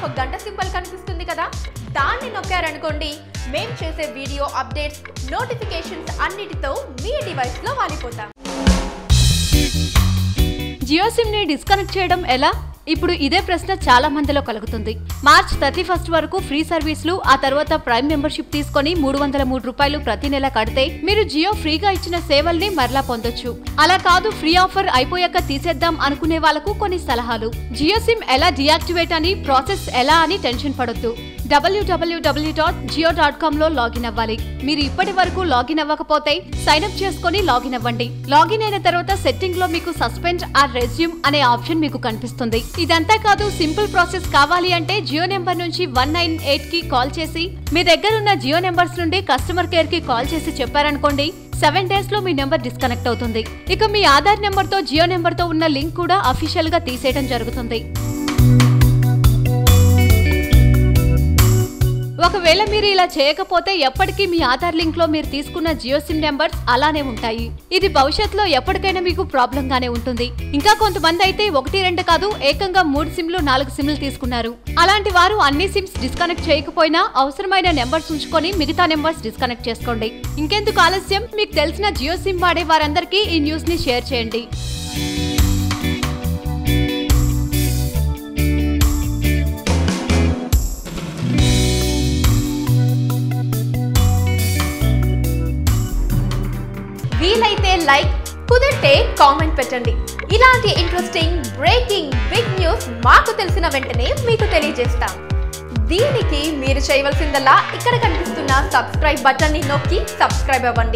ఒక గంట సింబల్ కనిపిస్తుంది కదా, దాన్ని నొక్కారనుకోండి మేము చేసే వీడియో అప్డేట్స్, నోటిఫికేషన్స్ అన్నిటితో మీ డివైస్ లో వాలిపోతాం. జియో సిమ్ ని డిస్కనెక్ట్ చేయడం ఎలా? ఇప్పుడు ఇదే ప్రశ్న చాలా మందిలో కలుగుతుంది. మార్చ్ 31 వరకు ఫ్రీ సర్వీసులు, ఆ తర్వాత ప్రైమ్ మెంబర్షిప్ తీసుకొని 303 రూపాయలు ప్రతి నెల కడితే మీరు జియో ఫ్రీగా ఇచ్చిన సేవల్ని మరలా పొందొచ్చు. అలా కాదు, ఫ్రీ ఆఫర్ అయిపోయాక తీసేద్దాం అనుకునే వాళ్ళకు కొన్ని సలహాలు. జియో సిమ్ ఎలా డియాక్టివేట్ అని, ప్రాసెస్ ఎలా అని టెన్షన్ పడొద్దు. www.jio.com లో లాగిన్ అవ్వాలి. మీరు ఇప్పటి వరకు లాగిన్ అవ్వకపోతే సైన్ అప్ చేసుకుని లాగిన్ అవ్వండి. లాగిన్ అయిన తర్వాత సెట్టింగ్ లో మీకు సస్పెండ్ ఆర్ రెజ్యూమ్ అనే ఆప్షన్ మీకు కనిపిస్తుంది. ఇదంతా కాదు, సింపుల్ ప్రాసెస్ కావాలి అంటే జియో నెంబర్ నుంచి 198 కి కాల్ చేసి, మీ దగ్గర ఉన్న జియో నెంబర్స్ నుండి కస్టమర్ కేర్ కి కాల్ చేసి చెప్పారనుకోండి, 7 days లో మీ నెంబర్ డిస్కనెక్ట్ అవుతుంది. ఇక మీ ఆధార్ నెంబర్ తో జియో నెంబర్ తో ఉన్న లింక్ కూడా అఫీషియల్ గా తీసేయడం జరుగుతుంది. ఒకవేళ మీరు ఇలా చేయకపోతే ఎప్పటికీ మీ ఆధార్ లింక్ లో మీరు తీసుకున్న జియో సిమ్ నెంబర్స్ అలానే ఉంటాయి. ఇది భవిష్యత్తులో ఎప్పటికైనా మీకు ప్రాబ్లం గానే ఉంటుంది. ఇంకా కొంతమంది అయితే 1, 2 కాదు, ఏకంగా 3 సిమ్లు 4 సిమ్లు తీసుకున్నారు. అలాంటి వారు అన్ని సిమ్స్ డిస్కనెక్ట్ చేయకపోయినా అవసరమైన నెంబర్స్ ఉంచుకొని మిగతా నెంబర్స్ డిస్కనెక్ట్ చేసుకోండి. ఇంకెందుకు ఆలస్యం, మీకు తెలిసిన జియో సిమ్ వాడే వారందరికీ ఈ న్యూస్ ని షేర్ చేయండి. వీలైతే లైక్, కుదిరితే కామెంట్ పెట్టండి. ఇలాంటి ఇంట్రెస్టింగ్, బ్రేకింగ్, బిగ్ న్యూస్ మాకు తెలిసిన వెంటనే మీకు తెలియజేస్తాం. దీనికి మీరు చేయవలసిందల్లా ఇక్కడ కనిపిస్తున్న సబ్స్క్రైబ్ బటన్ ని నొక్కి సబ్స్క్రైబ్ అవ్వండి.